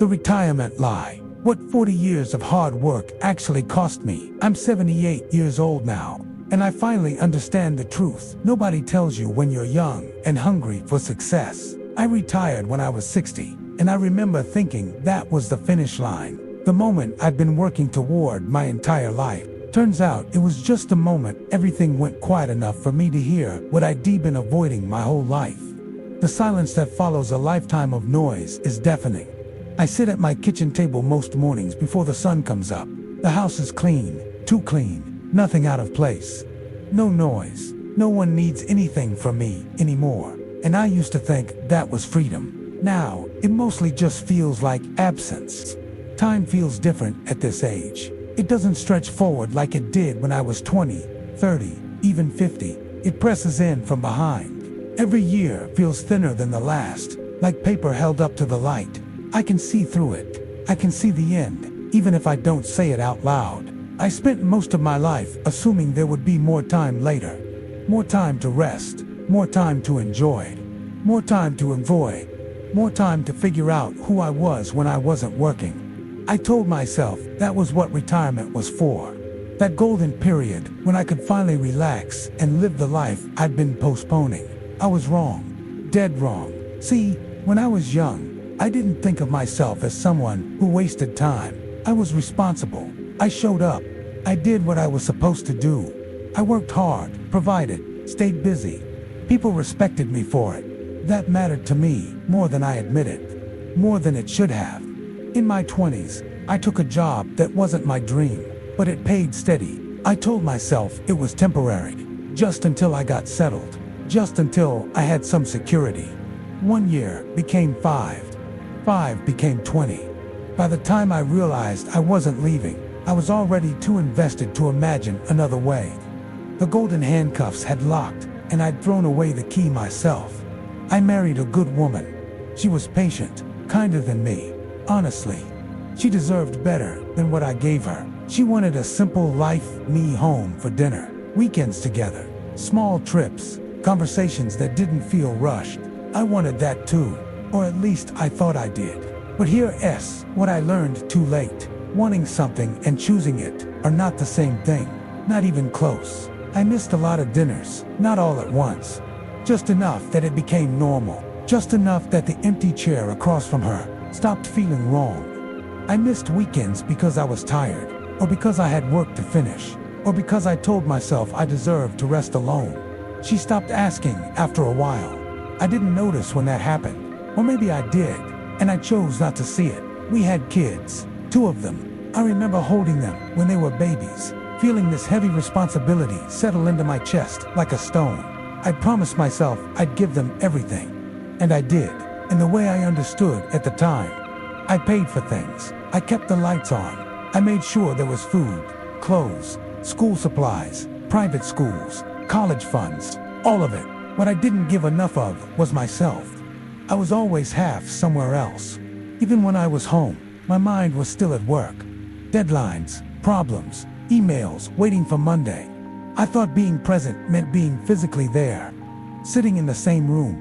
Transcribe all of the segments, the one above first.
The retirement lie. What 40 years of hard work actually cost me. I'm 78 years old now, and I finally understand the truth. Nobody tells you when you're young and hungry for success. I retired when I was 60, and I remember thinking that was the finish line. The moment I'd been working toward my entire life. Turns out it was just a moment everything went quiet enough for me to hear what I'd been avoiding my whole life. The silence that follows a lifetime of noise is deafening. I sit at my kitchen table most mornings before the sun comes up. The house is clean, too clean, nothing out of place. No noise. No one needs anything from me anymore. And I used to think that was freedom. Now, it mostly just feels like absence. Time feels different at this age. It doesn't stretch forward like it did when I was 20, 30, even 50. It presses in from behind. Every year feels thinner than the last, like paper held up to the light. I can see through it. I can see the end, even if I don't say it out loud. I spent most of my life assuming there would be more time later. More time to rest, more time to enjoy, more time to avoid, more time to figure out who I was when I wasn't working. I told myself that was what retirement was for. That golden period when I could finally relax and live the life I'd been postponing. I was wrong. Dead wrong. See, when I was young, I didn't think of myself as someone who wasted time. I was responsible. I showed up. I did what I was supposed to do. I worked hard, provided, stayed busy. People respected me for it. That mattered to me more than I admitted. More than it should have. In my 20s, I took a job that wasn't my dream, but it paid steady. I told myself it was temporary, just until I got settled, just until I had some security. 1 year became 5. 5 became 20. By the time I realized I wasn't leaving, I was already too invested to imagine another way. The golden handcuffs had locked, and I'd thrown away the key myself. I married a good woman. She was patient, kinder than me. Honestly, she deserved better than what I gave her. She wanted a simple life, me home for dinner, weekends together, small trips, conversations that didn't feel rushed. I wanted that too, or at least I thought I did. But here's what I learned too late. Wanting something and choosing it are not the same thing, not even close. I missed a lot of dinners, not all at once. Just enough that it became normal, just enough that the empty chair across from her stopped feeling wrong. I missed weekends because I was tired, or because I had work to finish, or because I told myself I deserved to rest alone. She stopped asking after a while. I didn't notice when that happened, or maybe I did, and I chose not to see it. We had kids, 2 of them. I remember holding them when they were babies, feeling this heavy responsibility settle into my chest like a stone. I promised myself I'd give them everything, and I did. In the way I understood at the time. I paid for things. I kept the lights on. I made sure there was food, clothes, school supplies, private schools, college funds, all of it. What I didn't give enough of was myself. I was always half somewhere else. Even when I was home, my mind was still at work. Deadlines, problems, emails waiting for Monday. I thought being present meant being physically there, sitting in the same room,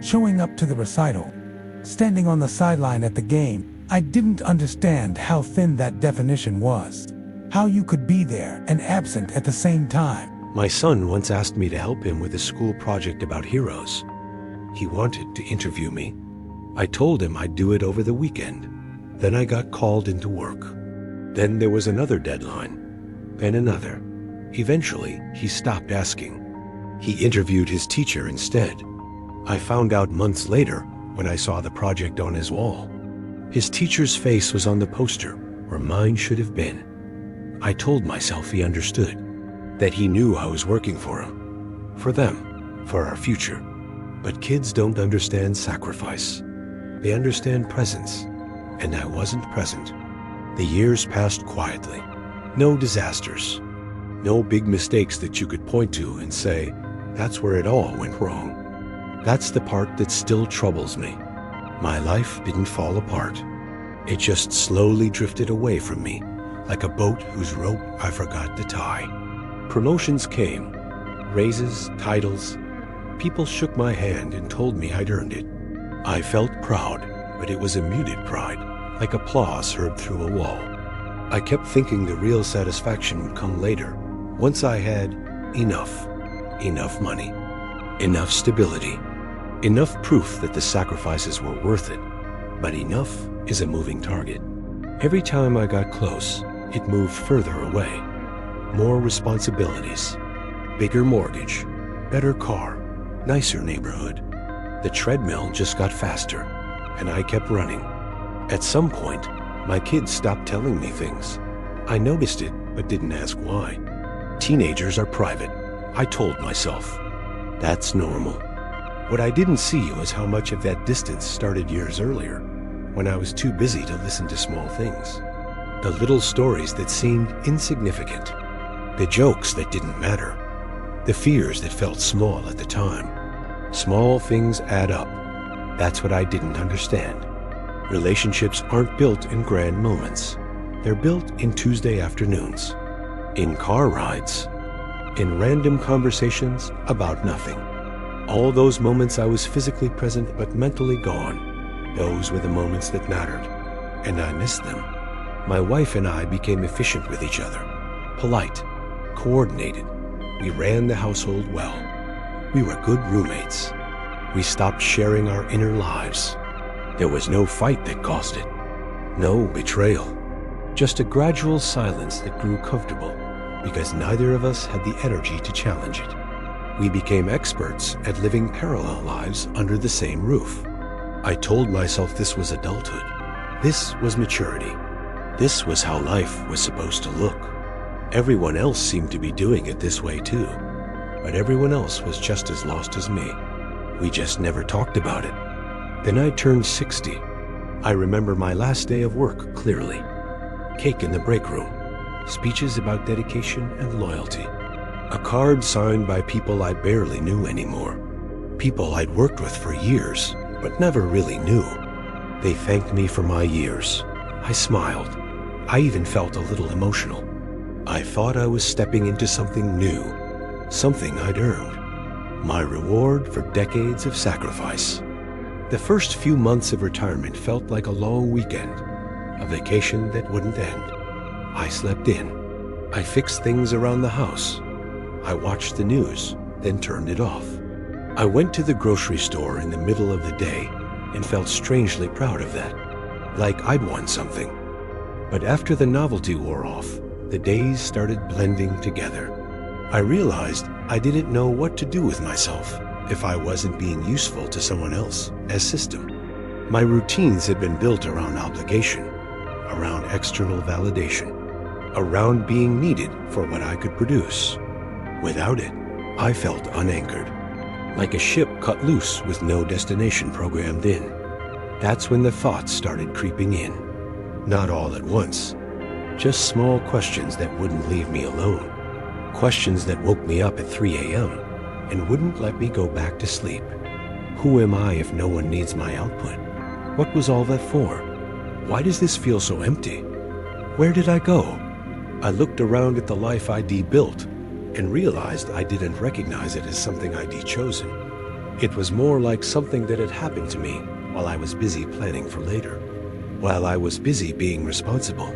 showing up to the recital, standing on the sideline at the game. I didn't understand how thin that definition was. How you could be there and absent at the same time. My son once asked me to help him with a school project about heroes. He wanted to interview me. I told him I'd do it over the weekend. Then I got called into work. Then there was another deadline, and another. Eventually, he stopped asking. He interviewed his teacher instead. I found out months later when I saw the project on his wall. His teacher's face was on the poster where mine should have been. I told myself he understood, that he knew I was working for him, for them, for our future. But kids don't understand sacrifice. They understand presence, and I wasn't present. The years passed quietly. No disasters. No big mistakes that you could point to and say, that's where it all went wrong. That's the part that still troubles me. My life didn't fall apart. It just slowly drifted away from me, like a boat whose rope I forgot to tie. Promotions came, raises, titles. People shook my hand and told me I'd earned it. I felt proud, but it was a muted pride, like applause heard through a wall. I kept thinking the real satisfaction would come later, once I had enough money, enough stability, enough proof that the sacrifices were worth it. But enough is a moving target. Every time I got close, it moved further away. More responsibilities, bigger mortgage, better car, nicer neighborhood. The treadmill just got faster, and I kept running. At some point, my kids stopped telling me things. I noticed it, but didn't ask why. Teenagers are private, I told myself. That's normal. What I didn't see was how much of that distance started years earlier, when I was too busy to listen to small things. The little stories that seemed insignificant. The jokes that didn't matter. The fears that felt small at the time. Small things add up. That's what I didn't understand. Relationships aren't built in grand moments. They're built in Tuesday afternoons, in car rides, in random conversations about nothing. All those moments I was physically present but mentally gone, those were the moments that mattered, and I missed them. My wife and I became efficient with each other, polite, coordinated. We ran the household well. We were good roommates. We stopped sharing our inner lives. There was no fight that caused it, no betrayal, just a gradual silence that grew comfortable because neither of us had the energy to challenge it. We became experts at living parallel lives under the same roof. I told myself this was adulthood. This was maturity. This was how life was supposed to look. Everyone else seemed to be doing it this way too, but everyone else was just as lost as me. We just never talked about it. Then I turned 60. I remember my last day of work clearly. Cake in the break room, speeches about dedication and loyalty, a card signed by people I barely knew anymore, people I'd worked with for years but never really knew. They thanked me for my years. I smiled. I even felt a little emotional. I thought I was stepping into something new, something I'd earned, my reward for decades of sacrifice. The first few months of retirement felt like a long weekend, a vacation that wouldn't end. I slept in. I fixed things around the house. I watched the news, then turned it off. I went to the grocery store in the middle of the day and felt strangely proud of that, like I'd won something. But after the novelty wore off, the days started blending together. I realized I didn't know what to do with myself if I wasn't being useful to someone else as system. My routines had been built around obligation, around external validation, around being needed for what I could produce. Without it, I felt unanchored, like a ship cut loose with no destination programmed in. That's when the thoughts started creeping in. Not all at once, just small questions that wouldn't leave me alone. Questions that woke me up at 3 a.m. and wouldn't let me go back to sleep. Who am I if no one needs my output? What was all that for? Why does this feel so empty? Where did I go? I looked around at the life I'd built and realized I didn't recognize it as something I'd chosen. It was more like something that had happened to me while I was busy planning for later, while I was busy being responsible,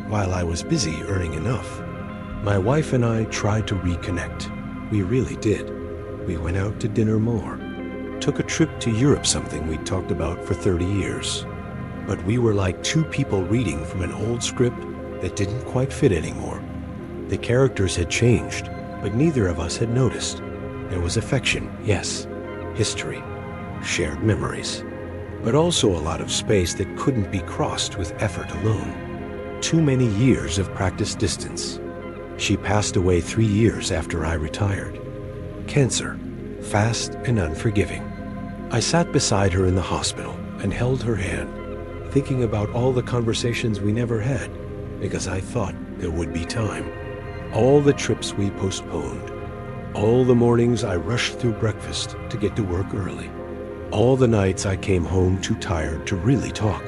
while I was busy earning enough. My wife and I tried to reconnect. We really did. We went out to dinner more, took a trip to Europe, something we'd talked about for 30 years. But we were like two people reading from an old script that didn't quite fit anymore. The characters had changed, but neither of us had noticed. There was affection, yes, history, shared memories, but also a lot of space that couldn't be crossed with effort alone. Too many years of practiced distance. She passed away 3 years after I retired. Cancer, fast and unforgiving. I sat beside her in the hospital and held her hand, thinking about all the conversations we never had, because I thought there would be time. All the trips we postponed. All the mornings I rushed through breakfast to get to work early. All the nights I came home too tired to really talk.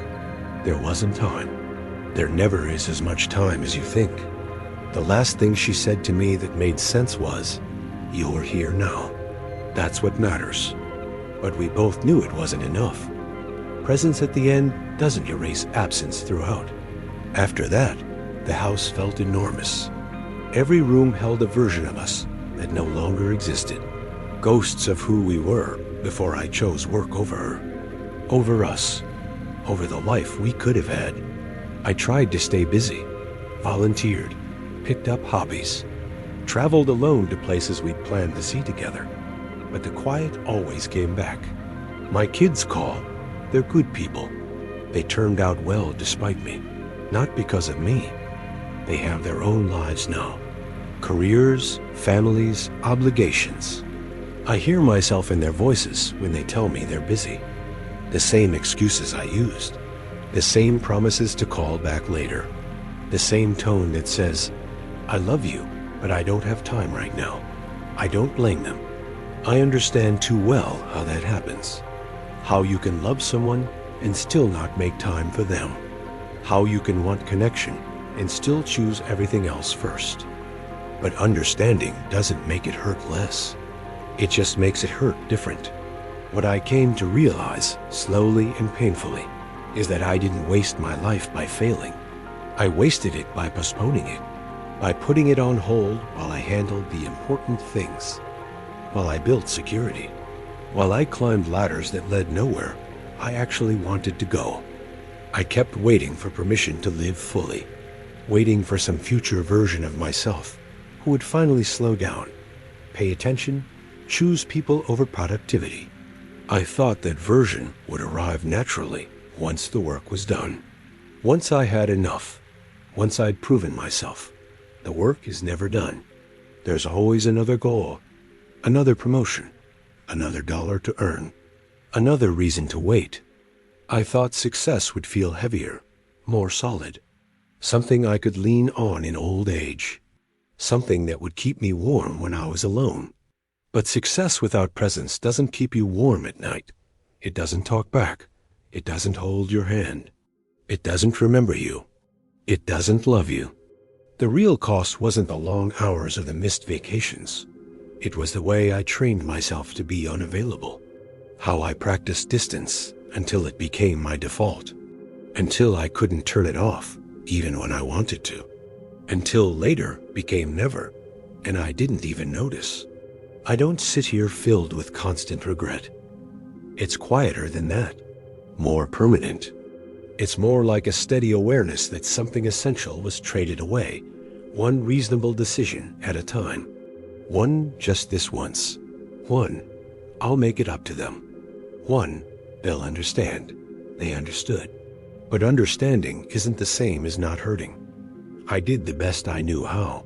There wasn't time. There never is as much time as you think. The last thing she said to me that made sense was, "You're here now. That's what matters." But we both knew it wasn't enough. Presence at the end doesn't erase absence throughout. After that, the house felt enormous. Every room held a version of us that no longer existed. Ghosts of who we were before I chose work over her, over us, over the life we could have had. I tried to stay busy, volunteered, picked up hobbies, traveled alone to places we'd planned to see together. But the quiet always came back. My kids call. They're good people. They turned out well despite me, not because of me. They have their own lives now. Careers, families, obligations. I hear myself in their voices when they tell me they're busy. The same excuses I used. The same promises to call back later. The same tone that says, I love you, but I don't have time right now. I don't blame them. I understand too well how that happens. How you can love someone and still not make time for them. How you can want connection and still choose everything else first. But understanding doesn't make it hurt less. It just makes it hurt different. What I came to realize, slowly and painfully, is that I didn't waste my life by failing. I wasted it by postponing it, by putting it on hold while I handled the important things, while I built security, while I climbed ladders that led nowhere I actually wanted to go. I kept waiting for permission to live fully, waiting for some future version of myself who would finally slow down, pay attention, choose people over productivity. I thought that version would arrive naturally once the work was done. Once I had enough, once I'd proven myself. The work is never done. There's always another goal, another promotion, another dollar to earn, another reason to wait. I thought success would feel heavier, more solid, something I could lean on in old age, something that would keep me warm when I was alone. But success without presence doesn't keep you warm at night. It doesn't talk back. It doesn't hold your hand. It doesn't remember you. It doesn't love you. The real cost wasn't the long hours or the missed vacations. It was the way I trained myself to be unavailable. How I practiced distance until it became my default. Until I couldn't turn it off, even when I wanted to. Until later became never, and I didn't even notice. I don't sit here filled with constant regret. It's quieter than that, more permanent. It's more like a steady awareness that something essential was traded away, one reasonable decision at a time. One, just this once. One, I'll make it up to them. One, they'll understand. They understood. But understanding isn't the same as not hurting. I did the best I knew how.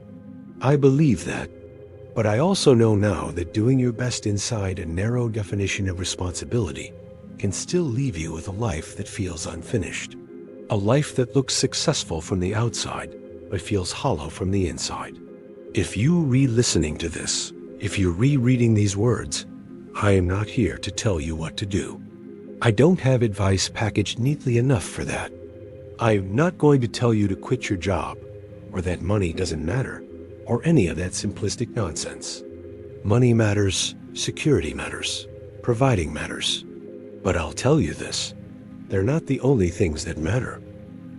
I believe that. But I also know now that doing your best inside a narrow definition of responsibility can still leave you with a life that feels unfinished. A life that looks successful from the outside, but feels hollow from the inside. If you re-listening to this, if you're rereading these words, I am not here to tell you what to do. I don't have advice packaged neatly enough for that. I'm not going to tell you to quit your job, or that money doesn't matter, or any of that simplistic nonsense. Money matters, security matters, providing matters. But I'll tell you this, they're not the only things that matter.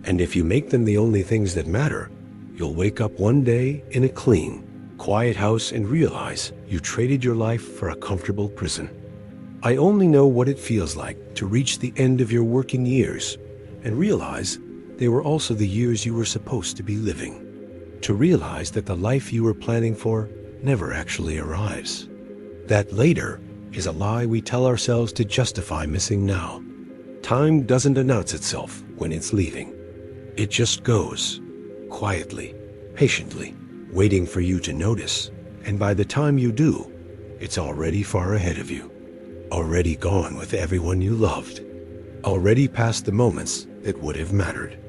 And if you make them the only things that matter, you'll wake up one day in a clean, quiet house and realize you traded your life for a comfortable prison. I only know what it feels like to reach the end of your working years and realize they were also the years you were supposed to be living. To realize that the life you were planning for never actually arrives. That later is a lie we tell ourselves to justify missing now. Time doesn't announce itself when it's leaving. It just goes, quietly, patiently, waiting for you to notice. And by the time you do, it's already far ahead of you. Already gone with everyone you loved. Already past the moments that would have mattered.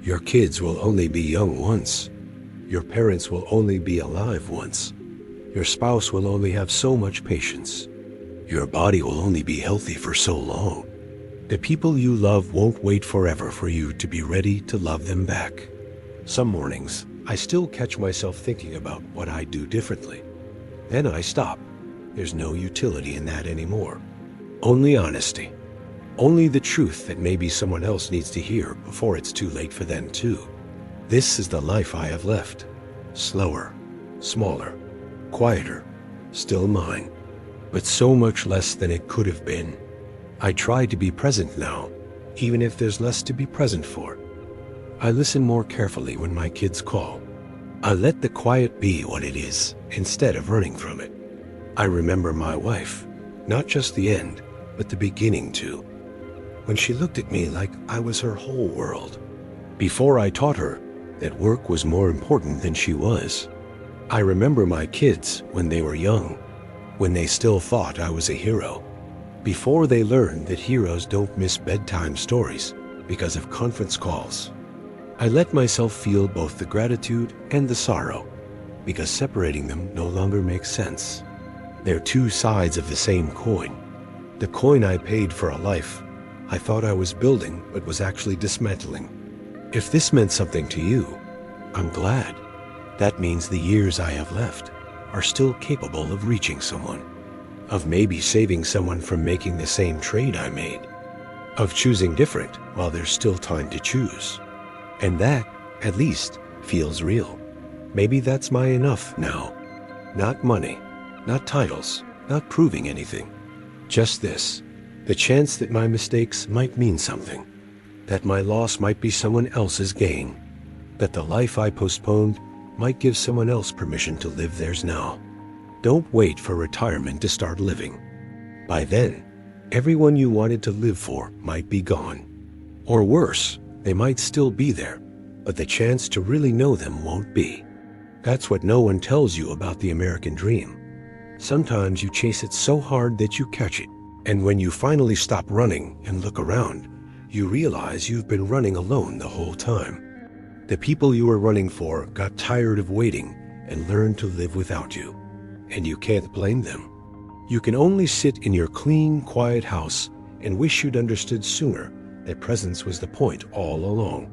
Your kids will only be young once. Your parents will only be alive once. Your spouse will only have so much patience. Your body will only be healthy for so long. The people you love won't wait forever for you to be ready to love them back. Some mornings, I still catch myself thinking about what I'd do differently. Then I stop. There's no utility in that anymore. Only honesty. Only the truth that maybe someone else needs to hear before it's too late for them too. This is the life I have left. Slower, smaller, quieter, still mine, but so much less than it could have been. I try to be present now, even if there's less to be present for. I listen more carefully when my kids call. I let the quiet be what it is, instead of running from it. I remember my wife, not just the end, but the beginning too, when she looked at me like I was her whole world. Before I taught her that work was more important than she was. I remember my kids when they were young, when they still thought I was a hero, before they learned that heroes don't miss bedtime stories because of conference calls. I let myself feel both the gratitude and the sorrow, because separating them no longer makes sense. They're two sides of the same coin. The coin I paid for a life I thought I was building but was actually dismantling. If this meant something to you, I'm glad. That means the years I have left are still capable of reaching someone, of maybe saving someone from making the same trade I made, of choosing different while there's still time to choose. And that, at least, feels real. Maybe that's my enough now. Not money, not titles, not proving anything. Just this, the chance that my mistakes might mean something, that my loss might be someone else's gain, that the life I postponed might give someone else permission to live theirs now. Don't wait for retirement to start living. By then, everyone you wanted to live for might be gone. Or worse, they might still be there, but the chance to really know them won't be. That's what no one tells you about the American dream. Sometimes you chase it so hard that you catch it, and when you finally stop running and look around, you realize you've been running alone the whole time. The people you were running for got tired of waiting and learned to live without you, and you can't blame them. You can only sit in your clean, quiet house and wish you'd understood sooner that presence was the point all along.